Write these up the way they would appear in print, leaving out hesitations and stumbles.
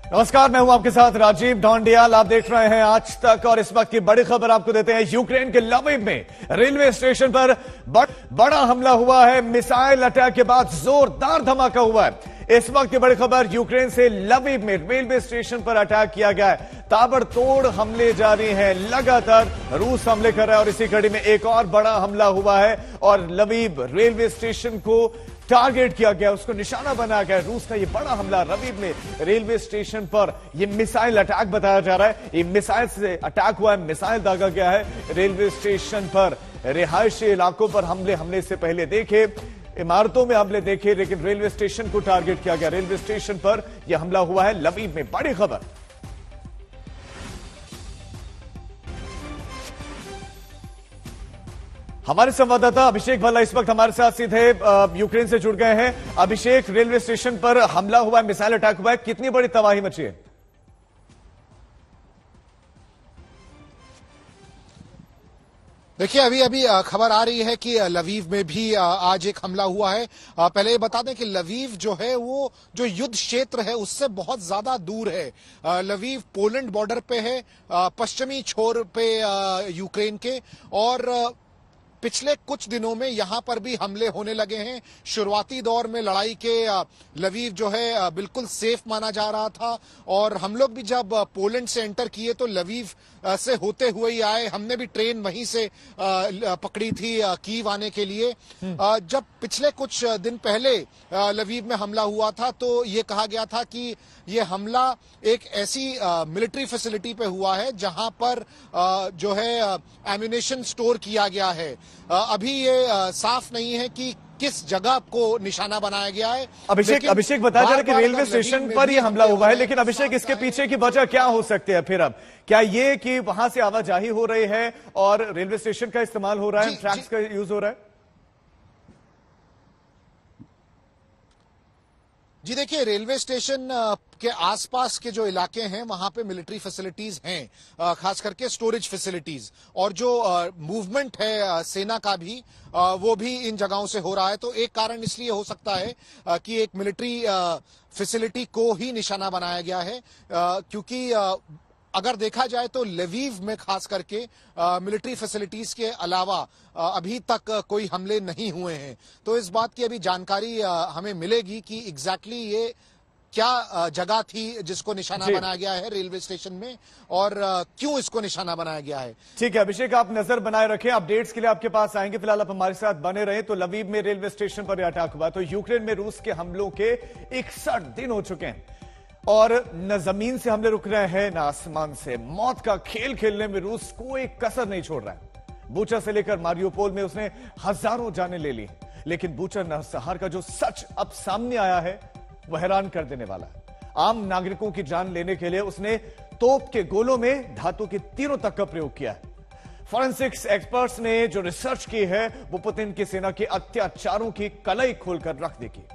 नमस्कार, मैं हूं आपके साथ राजीव ढोंडियाल। आप देख रहे हैं आज तक और इस वक्त की बड़ी खबर आपको देते हैं। यूक्रेन के लवीव में रेलवे स्टेशन पर बड़ा हमला हुआ है। मिसाइल अटैक के बाद जोरदार धमाका हुआ है। इस वक्त की बड़ी खबर यूक्रेन से लवीव में रेलवे स्टेशन पर अटैक किया गया है। ताबड़तोड़ हमले जारी हैं, लगातार रूस हमले कर रहा है और इसी कड़ी में एक और बड़ा हमला हुआ है और लवीव रेलवे स्टेशन को टारगेट किया गया, उसको निशाना बनाया गया। रूस का ये बड़ा हमला लवीव में रेलवे स्टेशन पर ये मिसाइल अटैक बताया जा रहा है। ये मिसाइल से अटैक हुआ है, मिसाइल दागा गया है रेलवे स्टेशन पर। रिहायशी इलाकों पर हमले से पहले देखे, इमारतों में हमले देखे, लेकिन रेलवे स्टेशन को टारगेट किया गया। रेलवे स्टेशन पर यह हमला हुआ है लवीव में। बड़ी खबर हमारे संवाददाता अभिषेक भल्ला इस वक्त हमारे साथ सीधे यूक्रेन से जुड़ गए हैं। अभिषेक, रेलवे स्टेशन पर हमला हुआ है, मिसाइल अटैक हुआ है, कितनी बड़ी तबाही मची है? देखिए, अभी खबर आ रही है कि लवीव में भी आज एक हमला हुआ है। पहले ये बता दें कि लवीव जो है वो जो युद्ध क्षेत्र है उससे बहुत ज्यादा दूर है। लवीव पोलैंड बॉर्डर पे है, पश्चिमी छोर पे यूक्रेन के, और पिछले कुछ दिनों में यहां पर भी हमले होने लगे हैं। शुरुआती दौर में लड़ाई के लवीव जो है बिल्कुल सेफ माना जा रहा था और हम लोग भी जब पोलैंड से एंटर किए तो लवीव से होते हुए ही आए। हमने भी ट्रेन वहीं से पकड़ी थी कीव आने के लिए। जब पिछले कुछ दिन पहले लवीव में हमला हुआ था तो ये कहा गया था कि ये हमला एक ऐसी मिलिट्री फैसिलिटी पे हुआ है जहां पर जो है एम्यूनेशन स्टोर किया गया है। अभी ये साफ नहीं है कि किस जगह को निशाना बनाया गया है। अभिषेक बताया जा रहा है कि रेलवे स्टेशन पर ही हमला हुआ है, लेकिन अभिषेक इसके पीछे की वजह क्या हो सकती है फिर? अब क्या ये कि वहां से आवाजाही हो रही है और रेलवे स्टेशन का इस्तेमाल हो रहा है, ट्रैक्स का यूज हो रहा है? जी देखिए, रेलवे स्टेशन के आसपास के जो इलाके हैं वहां पे मिलिट्री फैसिलिटीज हैं, खास करके स्टोरेज फैसिलिटीज, और जो मूवमेंट है सेना का भी वो भी इन जगहों से हो रहा है। तो एक कारण इसलिए हो सकता है कि एक मिलिट्री फैसिलिटी को ही निशाना बनाया गया है, क्योंकि अगर देखा जाए तो लवीव में खास करके मिलिट्री फैसिलिटीज के अलावा अभी तक कोई हमले नहीं हुए हैं। तो इस बात की अभी जानकारी हमें मिलेगी कि एग्जैक्टली ये क्या जगह थी जिसको निशाना बनाया गया है रेलवे स्टेशन में, और क्यों इसको निशाना बनाया गया है। ठीक है अभिषेक, आप नजर बनाए रखें, अपडेट्स के लिए आपके पास आएंगे। फिलहाल आप हमारे साथ बने रहे। तो लवीव में रेलवे स्टेशन पर अटैक हुआ। तो यूक्रेन में रूस के हमलों के 61 दिन हो चुके हैं और न जमीन से हमले रुक रहे हैं न आसमान से। मौत का खेल खेलने में रूस कोई कसर नहीं छोड़ रहा है। बूचा से लेकर मारियोपोल में उसने हजारों जानें ले ली, लेकिन बूचा नरसंहार का जो सच अब सामने आया है वह हैरान कर देने वाला है। आम नागरिकों की जान लेने के लिए उसने तोप के गोलों में धातु के तीरों तक का प्रयोग किया है। फॉरेंसिक्स एक्सपर्ट्स ने जो रिसर्च की है वो पुतिन की सेना के अत्याचारों की कलई खोलकर रख देगी।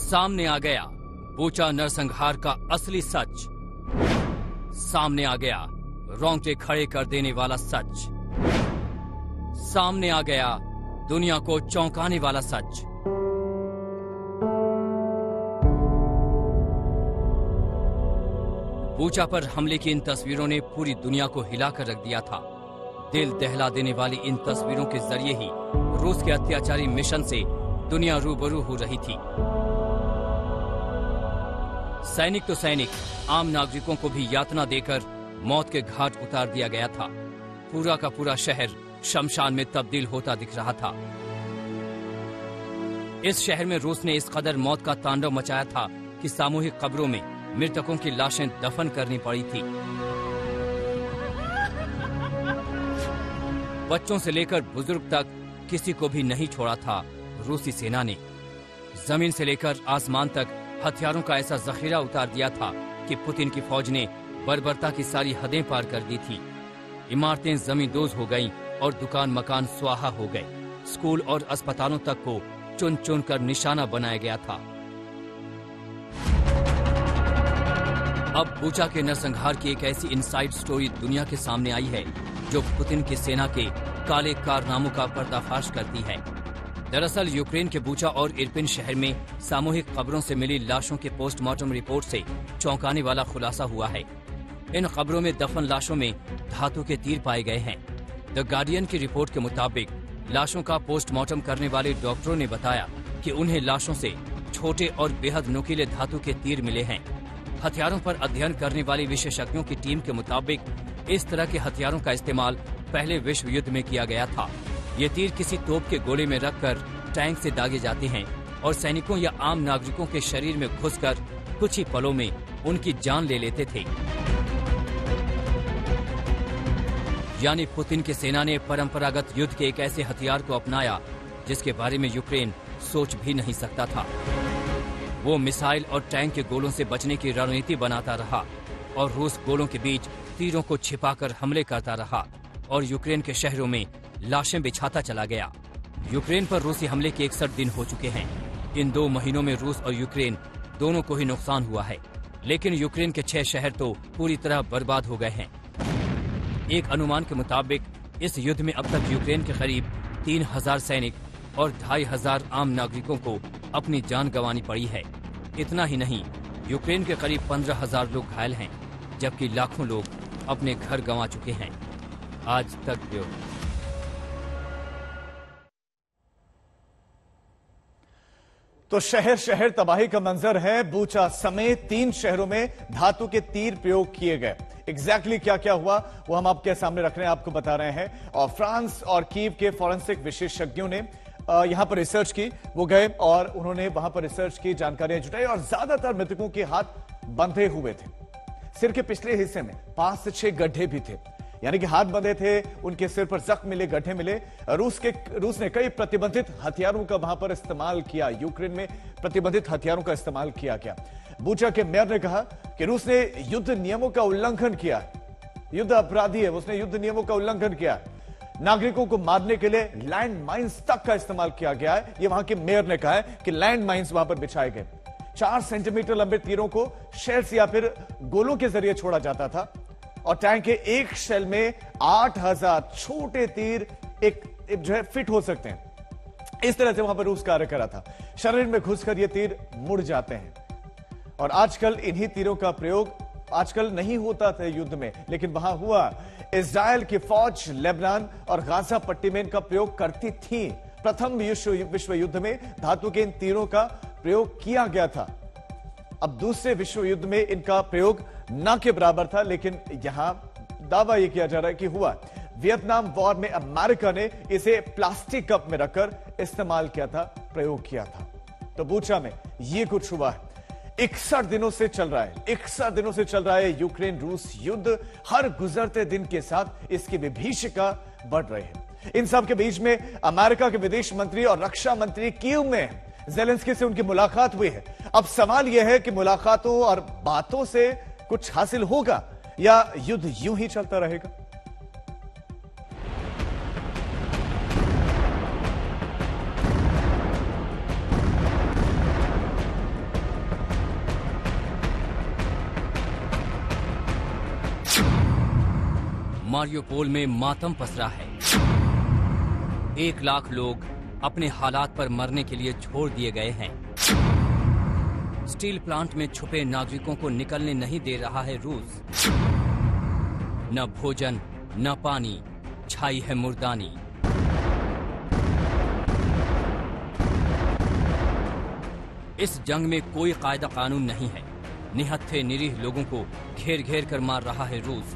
सामने आ गया बूचा नरसंहार का असली सच। सामने आ गया रोंगटे खड़े कर देने वाला सच। सामने आ गया दुनिया को चौंकाने वाला सच। बूचा पर हमले की इन तस्वीरों ने पूरी दुनिया को हिलाकर रख दिया था। दिल दहला देने वाली इन तस्वीरों के जरिए ही रूस के अत्याचारी मिशन से दुनिया रूबरू हो रही थी। सैनिक तो सैनिक, आम नागरिकों को भी यातना देकर मौत के घाट उतार दिया गया था। पूरा का पूरा शहर शमशान में तब्दील होता दिख रहा था। इस शहर में रूस ने इस कदर मौत का तांडव मचाया था कि सामूहिक कब्रों में मृतकों की लाशें दफन करनी पड़ी थी। बच्चों से लेकर बुजुर्ग तक किसी को भी नहीं छोड़ा था रूसी सेना ने। जमीन से लेकर आसमान तक हथियारों का ऐसा जखीरा उतार दिया था कि पुतिन की फौज ने बर्बरता की सारी हदें पार कर दी थी। इमारतें जमींदोज हो गईं और दुकान मकान स्वाहा हो गए। स्कूल और अस्पतालों तक को चुन चुन कर निशाना बनाया गया था। अब बूचा के नरसंहार की एक ऐसी इनसाइड स्टोरी दुनिया के सामने आई है जो पुतिन की सेना के काले कारनामों का पर्दाफाश करती है। दरअसल यूक्रेन के बूचा और इरपिन शहर में सामूहिक कब्रों से मिली लाशों के पोस्टमार्टम रिपोर्ट से चौंकाने वाला खुलासा हुआ है। इन कब्रों में दफन लाशों में धातु के तीर पाए गए हैं। द गार्डियन की रिपोर्ट के मुताबिक लाशों का पोस्टमार्टम करने वाले डॉक्टरों ने बताया कि उन्हें लाशों से छोटे और बेहद नुकीले धातु के तीर मिले हैं। हथियारों पर अध्ययन करने वाली विशेषज्ञों की टीम के मुताबिक इस तरह के हथियारों का इस्तेमाल पहले विश्व युद्ध में किया गया था। ये तीर किसी तोप के गोले में रखकर टैंक से दागे जाते हैं और सैनिकों या आम नागरिकों के शरीर में घुसकर कुछ ही पलों में उनकी जान ले लेते थे। यानी पुतिन की सेना ने परंपरागत युद्ध के एक ऐसे हथियार को अपनाया जिसके बारे में यूक्रेन सोच भी नहीं सकता था। वो मिसाइल और टैंक के गोलों से बचने की रणनीति बनाता रहा और रूस गोलों के बीच तीरों को छिपाकर हमले करता रहा और यूक्रेन के शहरों में लाशें बिछाता चला गया। यूक्रेन पर रूसी हमले के 61 दिन हो चुके हैं। इन 2 महीनों में रूस और यूक्रेन दोनों को ही नुकसान हुआ है, लेकिन यूक्रेन के 6 शहर तो पूरी तरह बर्बाद हो गए हैं। एक अनुमान के मुताबिक इस युद्ध में अब तक यूक्रेन के करीब 3000 सैनिक और 2500 आम नागरिकों को अपनी जान गंवानी पड़ी है। इतना ही नहीं, यूक्रेन के करीब 15,000 लोग घायल हैं, जबकि लाखों लोग अपने घर गंवा चुके हैं। आज तक ब्यूरो। तो शहर शहर तबाही का मंजर है। बूचा समेत 3 शहरों में धातु के तीर प्रयोग किए गए। एग्जैक्टली क्या क्या हुआ वो हम आपके सामने रख रहे हैं, आपको बता रहे हैं। और फ्रांस और कीव के फॉरेंसिक विशेषज्ञों ने यहां पर रिसर्च की। वो गए और उन्होंने वहां पर रिसर्च की, जानकारियां जुटाई और ज्यादातर मृतकों के हाथ बंधे हुए थे। सिर के पिछले हिस्से में 5 से 6 गड्ढे भी थे, यानी कि हाथ बंधे थे, उनके सिर पर जख्म मिले, गड्ढे मिले। रूस ने कई प्रतिबंधित हथियारों का वहां पर इस्तेमाल किया। यूक्रेन में प्रतिबंधित हथियारों का इस्तेमाल किया गया। बूचा के मेयर ने कहा कि रूस ने युद्ध नियमों का उल्लंघन किया है, युद्ध अपराधी है, उसने युद्ध नियमों का उल्लंघन किया है। नागरिकों को मारने के लिए लैंड माइंस तक का इस्तेमाल किया गया है। यह वहां के मेयर ने कहा है कि लैंड माइंस वहां पर बिछाए गए। 4 सेंटीमीटर लंबे तीरों को शेल्स या फिर गोलों के जरिए छोड़ा जाता था और टैंक के एक शेल में 8000 छोटे तीर एक जो है फिट हो सकते हैं। इस तरह से वहां पर रूस कार्य कर रहा था। शरीर में घुसकर ये तीर मुड़ जाते हैं और आजकल इन्हीं तीरों का प्रयोग आजकल नहीं होता था युद्ध में, लेकिन वहां हुआ। इजराइल की फौज लेबनान और गाजा पट्टी में इनका प्रयोग करती थी। प्रथम विश्व युद्ध में धातु के इन तीरों का प्रयोग किया गया था। अब दूसरे विश्व युद्ध में इनका प्रयोग न के बराबर था, लेकिन यहां दावा यह किया जा रहा है कि हुआ। वियतनाम वॉर में अमेरिका ने इसे प्लास्टिक कप में रखकर इस्तेमाल किया था, प्रयोग किया था। तो बूचा में यह कुछ हुआ है। 61 दिनों से चल रहा है, 61 दिनों से चल रहा है यूक्रेन रूस युद्ध। हर गुजरते दिन के साथ इसकी विभीषिका बढ़ रही है। इन सब के बीच में अमेरिका के विदेश मंत्री और रक्षा मंत्री कीव में ज़ेलेंस्की से उनकी मुलाकात हुई है। अब सवाल यह है कि मुलाकातों और बातों से कुछ हासिल होगा या युद्ध यूं ही चलता रहेगा। मारियोपोल में मातम पसरा है। 1 लाख लोग अपने हालात पर मरने के लिए छोड़ दिए गए हैं। स्टील प्लांट में छुपे नागरिकों को निकलने नहीं दे रहा है रूस। न भोजन न पानी, छाई है मुर्दानी। इस जंग में कोई कायदा कानून नहीं है। निहत्थे निरीह लोगों को घेर घेर कर मार रहा है रूस।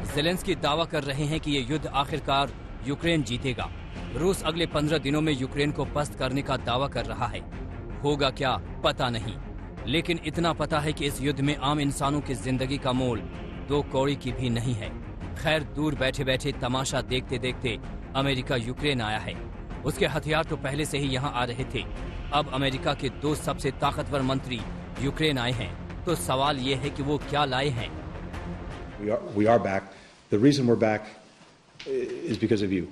ज़ेलेंस्की दावा कर रहे हैं कि ये युद्ध आखिरकार यूक्रेन जीतेगा। रूस अगले 15 दिनों में यूक्रेन को पस्त करने का दावा कर रहा है। होगा क्या पता नहीं, लेकिन इतना पता है कि इस युद्ध में आम इंसानों की जिंदगी का मोल 2 कौड़ी की भी नहीं है। खैर, दूर बैठे बैठे तमाशा देखते देखते अमेरिका यूक्रेन आया है। उसके हथियार तो पहले से ही यहाँ आ रहे थे। अब अमेरिका के 2 सबसे ताकतवर मंत्री यूक्रेन आए हैं, तो सवाल ये है कि वो क्या लाए हैं। We are back. The reason we're back is because of you,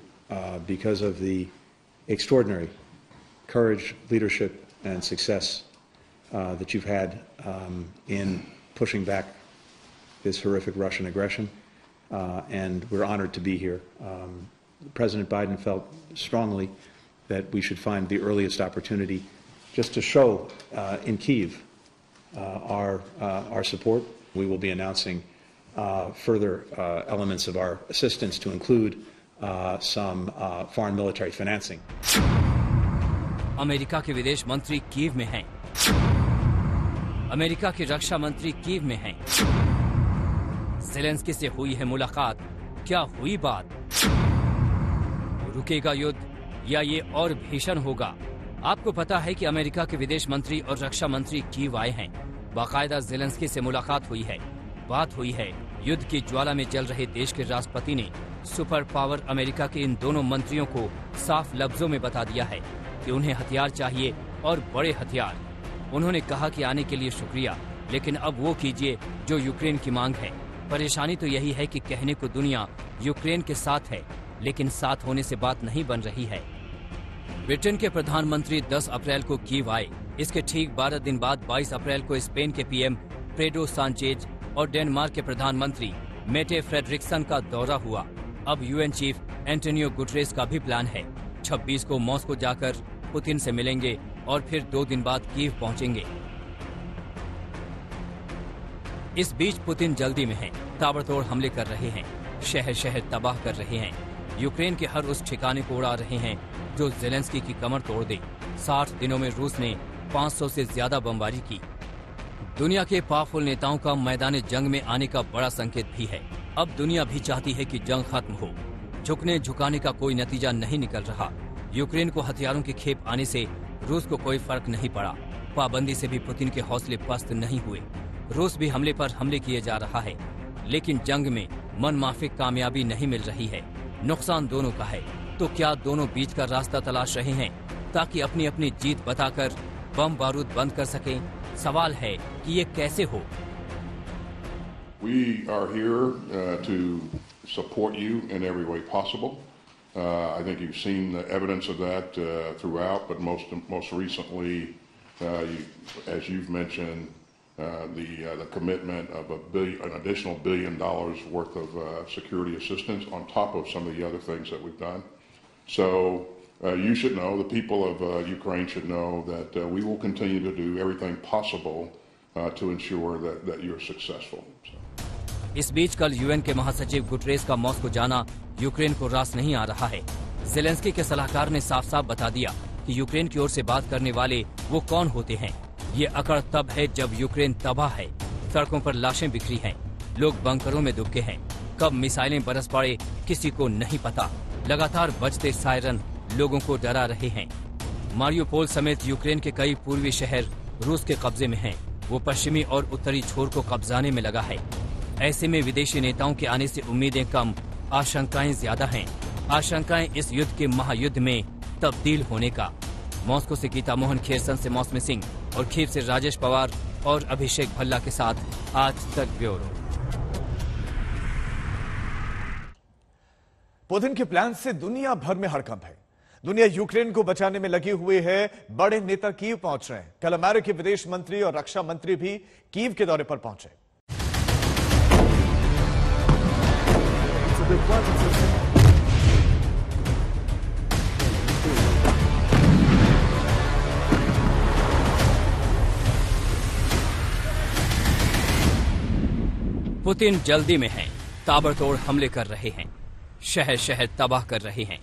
because of the extraordinary courage, leadership, and success that you've had in pushing back this horrific Russian aggression, and we're honored to be here. President Biden felt strongly that we should find the earliest opportunity just to show in Kyiv our support. We will be announcing further elements of our assistance to include some foreign military financing. America के विदेश मंत्री Kyiv में हैं। America के रक्षा मंत्री Kyiv में हैं। Zelensky से हुई है मुलाकात, क्या हुई बात? रुकेगा युद्ध या ये और भीषण होगा? आपको पता है कि अमेरिका के विदेश मंत्री और रक्षा मंत्री कीव आए हैं। बाकायदा ज़ेलेंस्की से मुलाकात हुई है, बात हुई है। युद्ध की ज्वाला में जल रहे देश के राष्ट्रपति ने सुपर पावर अमेरिका के इन दोनों मंत्रियों को साफ लफ्जों में बता दिया है कि उन्हें हथियार चाहिए और बड़े हथियार। उन्होंने कहा कि आने के लिए शुक्रिया, लेकिन अब वो कीजिए जो यूक्रेन की मांग है। परेशानी तो यही है कि कहने को दुनिया यूक्रेन के साथ है, लेकिन साथ होने से बात नहीं बन रही है। ब्रिटेन के प्रधानमंत्री 10 अप्रैल को कीव आए। इसके ठीक 12 दिन बाद 22 अप्रैल को स्पेन के पीएम पेड्रो सांचेज और डेनमार्क के प्रधानमंत्री मेटे फ्रेडरिक्सन का दौरा हुआ। अब यूएन चीफ एंटोनियो गुटरेस का भी प्लान है। 26 को मॉस्को जाकर पुतिन से मिलेंगे और फिर 2 दिन बाद कीव पहुंचेंगे। इस बीच पुतिन जल्दी में हैं, ताबड़तोड़ हमले कर रहे हैं, शहर शहर तबाह कर रहे हैं, यूक्रेन के हर उस ठिकाने को उड़ा रहे हैं जो ज़ेलेंस्की की कमर तोड़ दे। 60 दिनों में रूस ने 500 से ज्यादा बमबारी की। दुनिया के पावरफुल नेताओं का मैदान जंग में आने का बड़ा संकेत भी है। अब दुनिया भी चाहती है कि जंग खत्म हो। झुकने झुकाने का कोई नतीजा नहीं निकल रहा। यूक्रेन को हथियारों की खेप आने से रूस को कोई फर्क नहीं पड़ा। पाबंदी से भी पुतिन के हौसले पस्त नहीं हुए। रूस भी हमले पर हमले किए जा रहा है, लेकिन जंग में मनमाफिक कामयाबी नहीं मिल रही है। नुकसान दोनों का है। तो क्या दोनों बीच का रास्ता तलाश रहे हैं ताकि अपनी अपनी जीत बताकर बम बारूद बंद कर सकें? सवाल है कि ये कैसे हो। We are here to support you in every way possible. I think you've seen the evidence of that throughout, but most recently, as you've mentioned, the commitment of an additional $1 billion worth of security assistance on top of some of the other things that we've done. So you should know, the people of Ukraine should know that we will continue to do everything possible to ensure that you're successful. इस बीच कल UN के महासचिव Guterres का Moscow जाना Ukraine को रास नहीं आ रहा है। ज़ेलेंस्की के सलाहकार ने साफ साफ बता दिया कि यूक्रेन की ओर से बात करने वाले वो कौन होते हैं। ये अकड़ तब है जब यूक्रेन तबाह है, सड़कों पर लाशें बिखरी हैं, लोग बंकरों में दुबके हैं। कब मिसाइलें बरस पड़े किसी को नहीं पता। लगातार बजते सायरन लोगों को डरा रहे हैं। मारियोपोल समेत यूक्रेन के कई पूर्वी शहर रूस के कब्जे में हैं। वो पश्चिमी और उत्तरी छोर को कब्जाने में लगा है। ऐसे में विदेशी नेताओं के आने से उम्मीदें कम, आशंकाएं ज्यादा हैं। आशंकाएं इस युद्ध के महायुद्ध में तब्दील होने का। मॉस्को से गीता मोहन, खेरसन से मौसमी सिंह और खीव से राजेश पवार और अभिषेक भल्ला के साथ आज तक ब्यूरो। पुतिन के प्लान से दुनिया भर में हड़कंप है। दुनिया यूक्रेन को बचाने में लगी हुई है। बड़े नेता कीव पहुंच रहे हैं। कल अमेरिकी विदेश मंत्री और रक्षा मंत्री भी कीव के दौरे पर पहुंचे। पुतिन जल्दी में हैं, ताबड़तोड़ हमले कर रहे हैं, शहर शहर तबाह कर रहे हैं,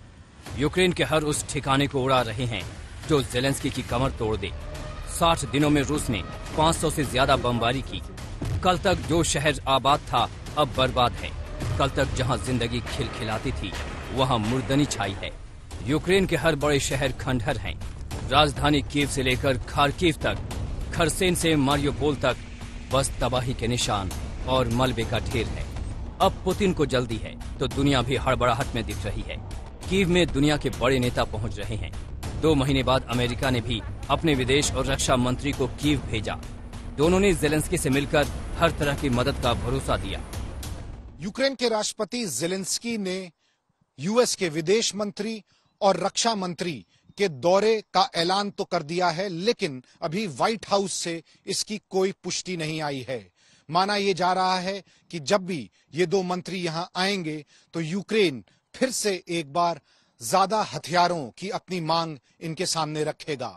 यूक्रेन के हर उस ठिकाने को उड़ा रहे हैं जो ज़ेलेंस्की की कमर तोड़ दे। 60 दिनों में रूस ने 500 से ज्यादा बमबारी की। कल तक जो शहर आबाद था अब बर्बाद है। कल तक जहां जिंदगी खिलखिलाती थी वहां मुर्दनी छाई है। यूक्रेन के हर बड़े शहर खंडहर हैं। राजधानी कीव से लेकर खार्किव तक, खरसेन से मारियोपोल तक बस तबाही के निशान और मलबे का ढेर है। अब पुतिन को जल्दी है तो दुनिया भी हड़बड़ाहट में दिख रही है। कीव में दुनिया के बड़े नेता पहुंच रहे हैं। 2 महीने बाद अमेरिका ने भी अपने विदेश और रक्षा मंत्री को कीव भेजा। दोनों ने जेलेंस्की से मिलकर हर तरह की मदद का भरोसा दिया। यूक्रेन के राष्ट्रपति जेलेंस्की ने यूएस के विदेश मंत्री और रक्षा मंत्री के दौरे का ऐलान तो कर दिया है, लेकिन अभी व्हाइट हाउस से इसकी कोई पुष्टि नहीं आई है। माना यह जा रहा है कि जब भी ये 2 मंत्री यहां आएंगे तो यूक्रेन फिर से एक बार ज्यादा हथियारों की अपनी मांग इनके सामने रखेगा।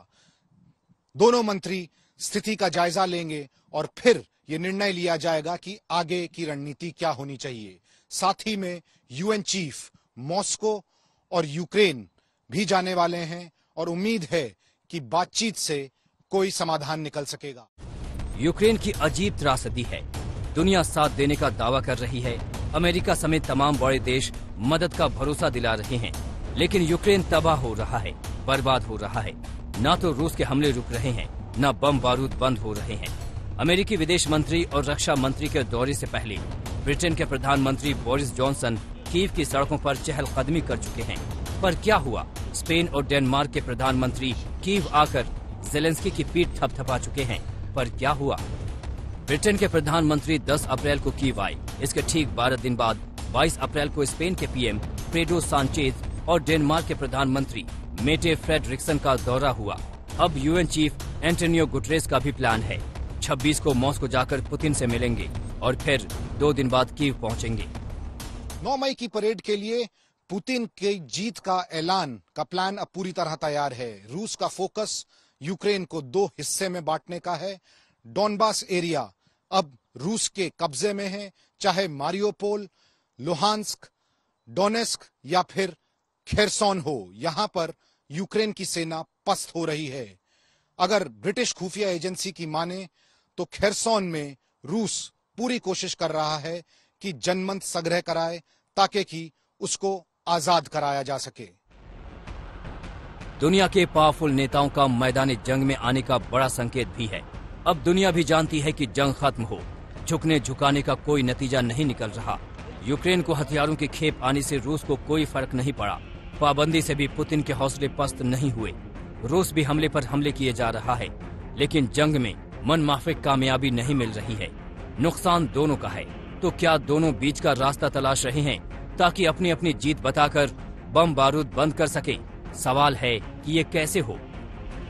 दोनों मंत्री स्थिति का जायजा लेंगे और फिर यह निर्णय लिया जाएगा कि आगे की रणनीति क्या होनी चाहिए। साथ ही में यूएन चीफ मॉस्को और यूक्रेन भी जाने वाले हैं और उम्मीद है कि बातचीत से कोई समाधान निकल सकेगा। यूक्रेन की अजीब त्रासदी है। दुनिया साथ देने का दावा कर रही है। अमेरिका समेत तमाम बड़े देश मदद का भरोसा दिला रहे हैं, लेकिन यूक्रेन तबाह हो रहा है, बर्बाद हो रहा है। न तो रूस के हमले रुक रहे हैं, न बम बारूद बंद हो रहे हैं। अमेरिकी विदेश मंत्री और रक्षा मंत्री के दौरे से पहले ब्रिटेन के प्रधानमंत्री बोरिस जॉनसन कीव की सड़कों पर चहलकदमी कर चुके हैं। पर क्या हुआ? स्पेन और डेनमार्क के प्रधानमंत्री कीव आकर जेलेंस्की की पीठ थपथपा चुके हैं। पर क्या हुआ? ब्रिटेन के प्रधानमंत्री 10 अप्रैल को कीव आए। इसके ठीक 12 दिन बाद 22 अप्रैल को स्पेन के पीएम पेड्रो सांचेज और डेनमार्क के प्रधानमंत्री मेटे फ्रेडरिक्सन का दौरा हुआ। अब यूएन चीफ एंटोनियो गुटरेस का भी प्लान है। 26 को मॉस्को जाकर पुतिन से मिलेंगे और फिर 2 दिन बाद कीव पहुंचेंगे। 9 मई की परेड के लिए पुतिन की जीत का ऐलान का प्लान अब पूरी तरह तैयार है। रूस का फोकस यूक्रेन को 2 हिस्से में बांटने का है। डॉनबास एरिया अब रूस के कब्जे में है, चाहे मारियोपोल, लुहांस्क, डोनेस्क या फिर खेरसोन हो। यहां पर यूक्रेन की सेना पस्त हो रही है। अगर ब्रिटिश खुफिया एजेंसी की माने तो खेरसोन में रूस पूरी कोशिश कर रहा है कि जनमत संग्रह कराए ताकि कि उसको आजाद कराया जा सके। दुनिया के पावरफुल नेताओं का मैदानी जंग में आने का बड़ा संकेत भी है। अब दुनिया भी जानती है कि जंग खत्म हो, झुकने झुकाने का कोई नतीजा नहीं निकल रहा। यूक्रेन को हथियारों की खेप आने से रूस को कोई फर्क नहीं पड़ा। पाबंदी से भी पुतिन के हौसले पस्त नहीं हुए। रूस भी हमले पर हमले किए जा रहा है, लेकिन जंग में मनमाफिक कामयाबी नहीं मिल रही है। नुकसान दोनों का है। तो क्या दोनों बीच का रास्ता तलाश रहे हैं ताकि अपनी अपनी जीत बताकर बम बारूद बंद कर सके? सवाल है कि ये कैसे हो।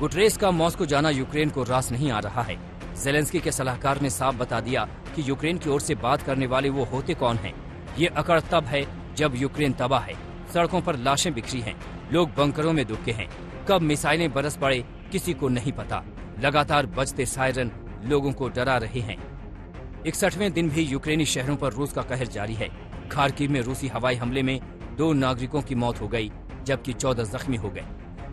गुटरेस का मॉस्को जाना यूक्रेन को रास नहीं आ रहा है। जेलेंस्की के सलाहकार ने साफ बता दिया कि यूक्रेन की ओर से बात करने वाले वो होते कौन हैं। ये अकड़ तब है जब यूक्रेन तबाह है, सड़कों पर लाशें बिखरी हैं, लोग बंकरों में दुबके हैं। कब मिसाइलें बरस पड़े किसी को नहीं पता। लगातार बजते सायरन लोगों को डरा रहे हैं। 61वें दिन भी यूक्रेनी शहरों पर रूस का कहर जारी है। खार्किव में रूसी हवाई हमले में 2 नागरिकों की मौत हो गई, जबकि 14 जख्मी हो गए।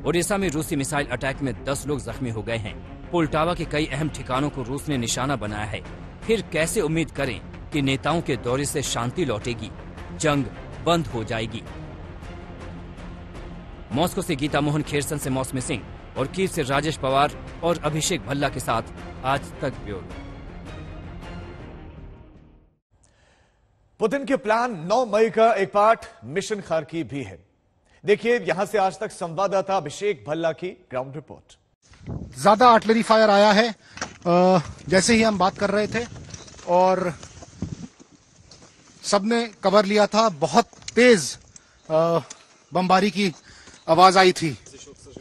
ओडिशा में रूसी मिसाइल अटैक में 10 लोग जख्मी हो गए हैं। पोल्टावा के कई अहम ठिकानों को रूस ने निशाना बनाया है। फिर कैसे उम्मीद करें कि नेताओं के दौरे से शांति लौटेगी, जंग बंद हो जाएगी? मॉस्को से गीता मोहन, खेरसन से मौसमी सिंह और कीव से राजेश पवार और अभिषेक भल्ला के साथ आज तक ब्यूरो। पुतिन के प्लान 9 मई का एक पार्ट मिशन खार्किव भी है। देखिए यहां से आज तक संवाददाता अभिषेक भल्ला की ग्राउंड रिपोर्ट। ज्यादा आर्टिलरी फायर आया है जैसे ही हम बात कर रहे थे और सबने कवर लिया था। बहुत तेज बमबारी की आवाज आई थी।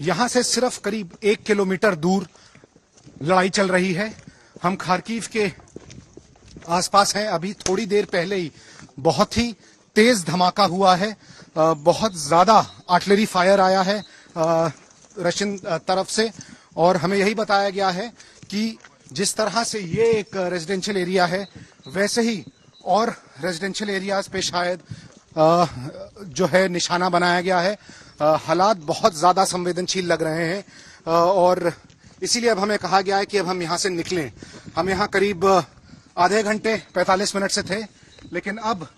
यहां से सिर्फ करीब 1 किलोमीटर दूर लड़ाई चल रही है। हम खार्किव के आसपास हैं। अभी थोड़ी देर पहले ही बहुत ही तेज धमाका हुआ है। बहुत ज्यादा आर्टिलरी फायर आया है रशियन तरफ से और हमें यही बताया गया है कि जिस तरह से ये एक रेजिडेंशियल एरिया है वैसे ही और रेजिडेंशियल एरियाज पे शायद जो है निशाना बनाया गया है। हालात बहुत ज्यादा संवेदनशील लग रहे हैं और इसीलिए अब हमें कहा गया है कि अब हम यहाँ से निकलें। हम यहाँ करीब आधे घंटे 45 मिनट से थे, लेकिन अब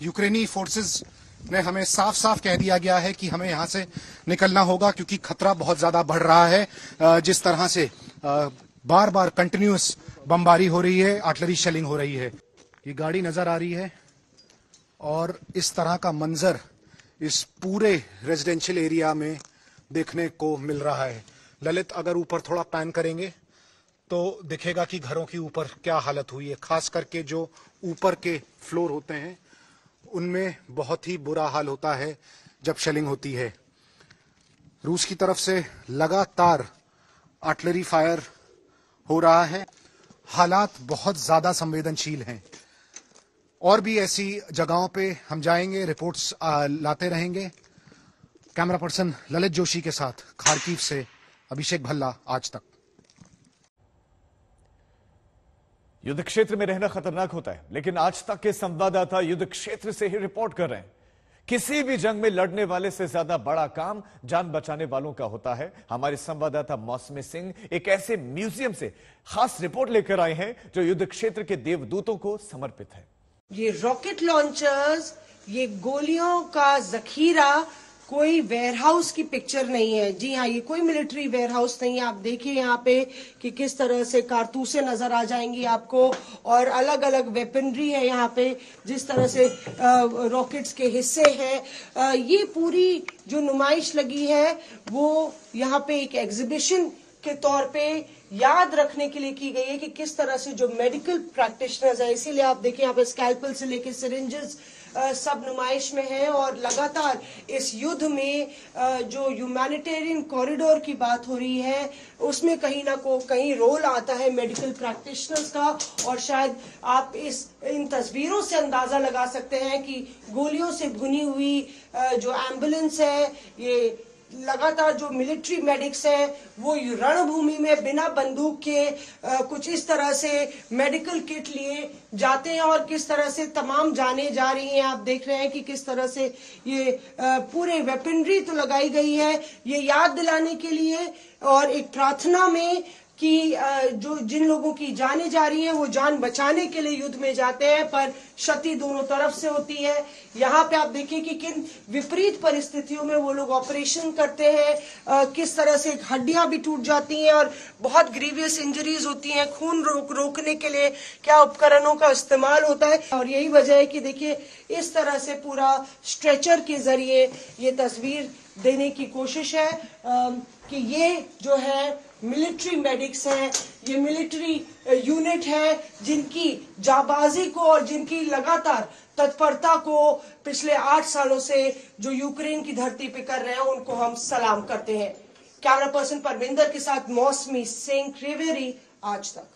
यूक्रेनी फोर्सेस ने हमें साफ साफ कह दिया गया है कि हमें यहाँ से निकलना होगा क्योंकि खतरा बहुत ज्यादा बढ़ रहा है। जिस तरह से बार बार कंटिन्यूअस बमबारी हो रही है, आर्टिलरी शेलिंग हो रही है। ये गाड़ी नजर आ रही है और इस तरह का मंजर इस पूरे रेजिडेंशियल एरिया में देखने को मिल रहा है। ललित, अगर ऊपर थोड़ा पैन करेंगे तो दिखेगा कि घरों की ऊपर क्या हालत हुई है। खास करके जो ऊपर के फ्लोर होते हैं उनमें बहुत ही बुरा हाल होता है जब शेलिंग होती है। रूस की तरफ से लगातार आर्टिलरी फायर हो रहा है। हालात बहुत ज्यादा संवेदनशील हैं। और भी ऐसी जगहों पे हम जाएंगे, रिपोर्ट्स लाते रहेंगे। कैमरा पर्सन ललित जोशी के साथ खार्किव से अभिषेक भल्ला, आज तक। युद्ध क्षेत्र में रहना खतरनाक होता है, लेकिन आज तक के संवाददाता युद्ध क्षेत्र से ही रिपोर्ट कर रहे हैं। किसी भी जंग में लड़ने वाले से ज्यादा बड़ा काम जान बचाने वालों का होता है। हमारे संवाददाता मौसमी सिंह एक ऐसे म्यूजियम से खास रिपोर्ट लेकर आए हैं जो युद्ध क्षेत्र के देवदूतों को समर्पित है। ये रॉकेट लॉन्चर्स, ये गोलियों का जखीरा कोई वेयरहाउस की पिक्चर नहीं है। जी हाँ, ये कोई मिलिट्री वेयरहाउस नहीं है। आप देखिए यहाँ पे कि किस तरह से कारतूसें नजर आ जाएंगी आपको, और अलग अलग वेपनरी है यहाँ पे, जिस तरह से रॉकेट्स के हिस्से हैं। ये पूरी जो नुमाइश लगी है वो यहाँ पे एक एग्जीबिशन के तौर पे याद रखने के लिए की गई है कि किस तरह से जो मेडिकल प्रैक्टिशनर्स है, इसीलिए आप देखिए यहाँ पे स्कैल्पल से लेके सिरिंजेस सब नुमाइश में है। और लगातार इस युद्ध में जो ह्यूमैनिटेरियन कॉरिडोर की बात हो रही है उसमें कहीं ना कहीं रोल आता है मेडिकल प्रैक्टिशनर्स का। और शायद आप इन तस्वीरों से अंदाजा लगा सकते हैं कि गोलियों से भुनी हुई जो एम्बुलेंस है, ये लगातार जो मिलिट्री मेडिक्स हैं वो रणभूमि में बिना बंदूक के कुछ इस तरह से मेडिकल किट लिए जाते हैं, और किस तरह से तमाम जाने जा रही हैं। आप देख रहे हैं कि किस तरह से ये पूरे वेपनरी तो लगाई गई है, ये याद दिलाने के लिए और एक प्रार्थना में कि जो जिन लोगों की जाने जा रही हैं वो जान बचाने के लिए युद्ध में जाते हैं, पर क्षति दोनों तरफ से होती है। यहाँ पे आप देखिए कि किन विपरीत परिस्थितियों में वो लोग ऑपरेशन करते हैं, किस तरह से हड्डियां भी टूट जाती हैं और बहुत ग्रीवियस इंजरीज होती हैं। खून रोकने के लिए क्या उपकरणों का इस्तेमाल होता है, और यही वजह है कि देखिए इस तरह से पूरा स्ट्रेचर के जरिए ये तस्वीर देने की कोशिश है कि ये जो है मिलिट्री मेडिक्स हैं, ये मिलिट्री यूनिट है जिनकी जाबाजी को और जिनकी लगातार तत्परता को पिछले 8 सालों से जो यूक्रेन की धरती पे कर रहे हैं उनको हम सलाम करते हैं। कैमरा पर्सन परविंदर के साथ मौसमी सिंह, त्रिवेरी, आज तक।